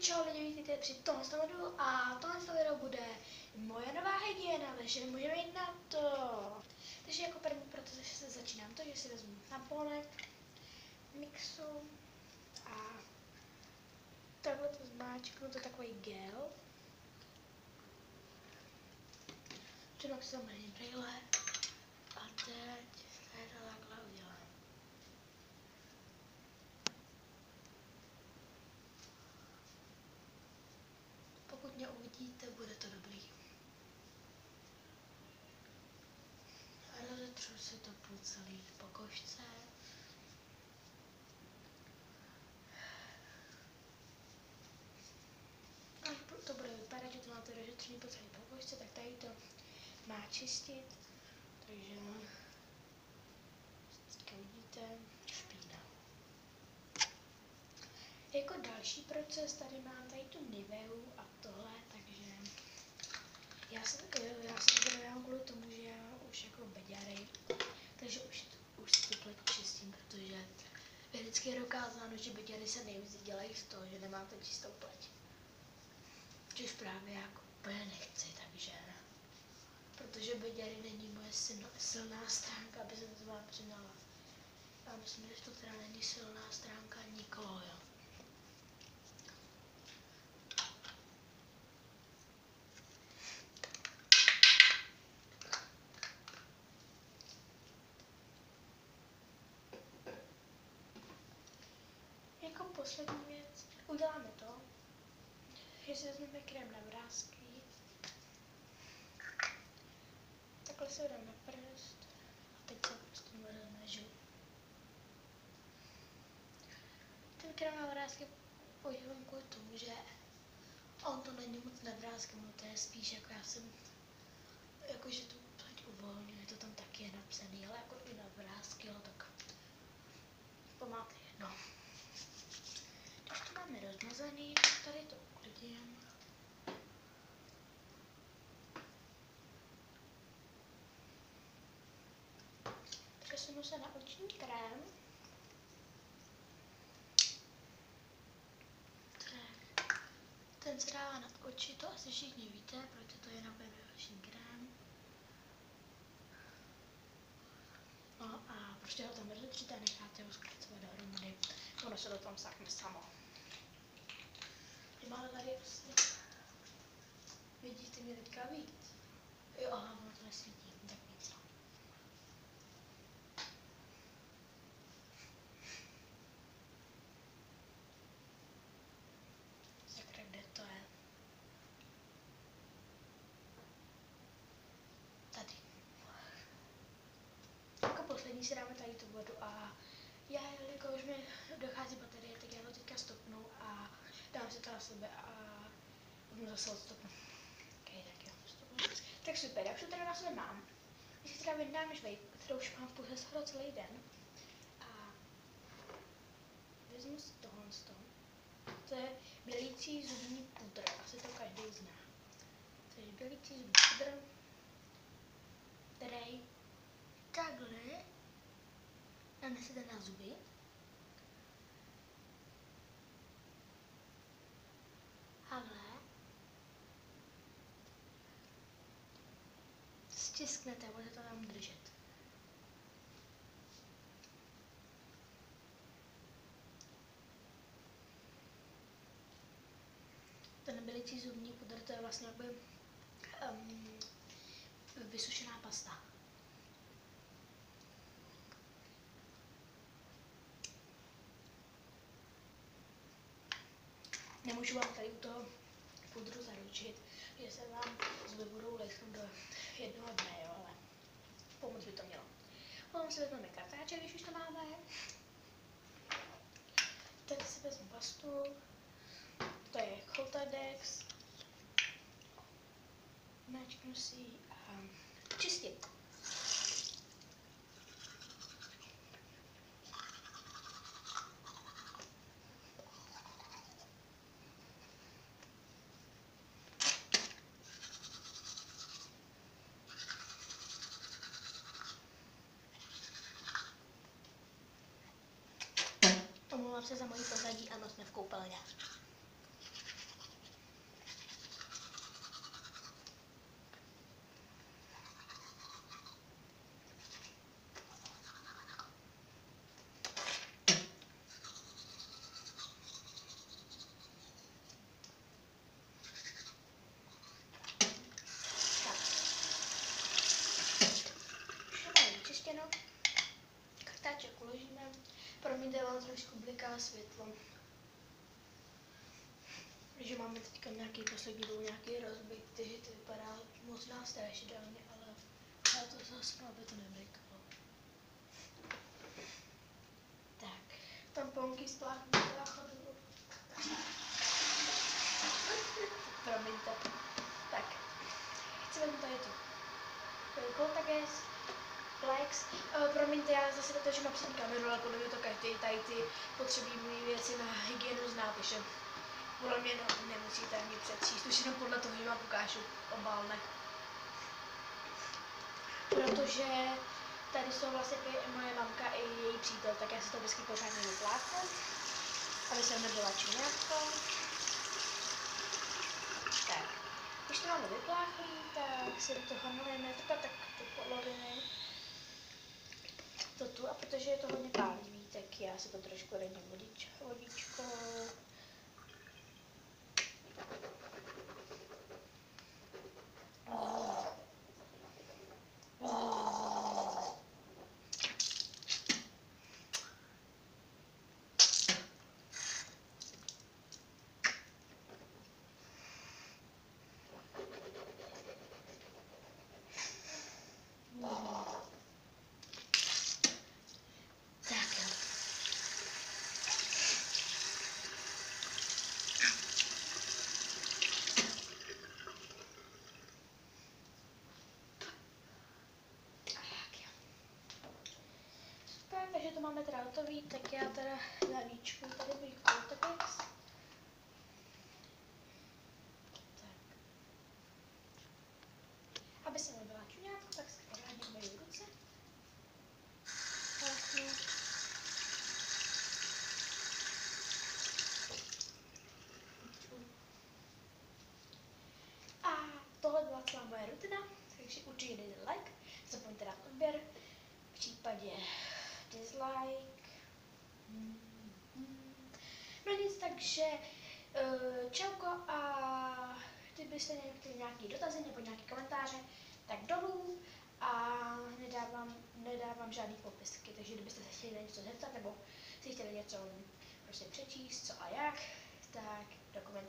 Čau lidi, vítejte při tomhle videu a tohle video bude moje nová hygiena, takže můžeme jít na to. Takže jako první proces se začínám to, že si vezmu tamponek, mixu a takhle to zmáčknu, to je takový gel. Činok si samozřejmě brýle a teď to takhle udělám. Pokud mě uvidíte, bude to dobrý. A rozetřu si to po celý pokožce. Až to bude vypadat, že to máte rozetřený po celý pokožce, tak tady to má čistit. Takže teďka vidíte špína. Jako další proces tady mám tady tu Niveu a tohle, takže já se to dávám kvůli tomu, že já už jako beďarej, takže už si tu pleť čistím, protože vědecky je dokázáno, že beďary se nejvíc dělají z toho, že nemáte čistou pleť. Což právě jako úplně nechci, takže protože beďary není moje silná stránka, aby se to vám přiznala. Já myslím, že to teda není silná stránka nikoho, jo. Jako poslední věc, uděláme to, že si vezmeme krém na vrásky, takhle se dám na prst a teď se prostě rozmažu. Ten krém na vrásky používám kvůli tomu, že on to není moc na vrásky, to je spíš jako já jsem, jakože tu pleť uvolňuje, to tam taky je napsaný, ale jako i na vrásky, jo, tak to máte jedno. Když to máme rozmazaný, tak tady to uklidím. Přesunu se na oční krém. Ten se dává nad oči, to asi všichni víte, proto to je na oční krém. No a prostě ho tam rozetříte a necháte ho zkracovat dohromady. Ono se to tam sákne samo. Máme tady prostě. Vidíte mě teďka víc? Jo, aha, ono to nesvítí, tak nic. Sakra, kde to je? Tady. Jako poslední si dáme tady tu vodu a já, jelikož mi dochází baterie, tak já to teďka stopnu a dám si to na sebe a budu zase odstopnu. Okay, tak jo, stopnu. Tak super, já už to teda na sebe mám. Když si teda vyndám žvejk, kterou už mám v puse skoro celý den. A vezmu si tohle z toho. To je bělící zubní pudr, asi to každý zná. To je bělící zubní pudr, který takhle nanesete na zuby. Takhle. Stisknete a budete to tam držet. Ten bělící zubní pudr, to je vlastně jakby vysušená pasta. Nemůžu vám tady u toho pudru zaručit, že se vám zuby budou lesknout do jednoho dne, jo, ale pomoc by to mělo. Potom si vezmeme kartáček, když už to máme. Tady si vezmu pastu, to je Coltadex. Máčknu si ji a čistit. Omlouvám se za moji pozadí, ano, jsme v koupelně. bliká světlo. Že máme teďka nějaký poslední dobu nějaký rozbit, takže to vypadá možná strašidelně, ale já to zase, aby to neblikalo. Tak, tamponky spláchnu záchodu. Promiňte. Tak, chci vezmu tady tu. Coltages, Plex. Promiňte, já zase natočím na přední kameru, ale podle mě to každý tady ty potřebné věci na hygienu zná, takže podle mě nemusíte ani přečíst, už jenom podle toho, že vám ukážu obálnek. Protože tady jsou vlastně moje mamka i její přítel, tak já si to vždycky pořádně vypláchnu, aby se nebyla čuňátka. Tak, když to máme vypláchlý, tak si do toho nalijeme tak do poloviny. To tu, a protože je to hodně pálivý, tak já si to trošku redím vodičkou. Takže to máme teda hotový, tak já teda zavíčkuju tady můj Coltages. Tak. Aby se nebyla čuňátka, tak si pořádně umyju ruce. Vlastně. A tohle byla celá moje rutina, takže určitě dejte like, zapomeňte dát odběr, v případě dislike. No nic, takže čauko, a kdybyste měli nějaký dotazy nebo nějaké komentáře, tak dolů, a nedávám žádný popisky, takže kdybyste se chtěli něco zeptat nebo si chtěli něco prostě přečíst, co a jak, tak do komentářů.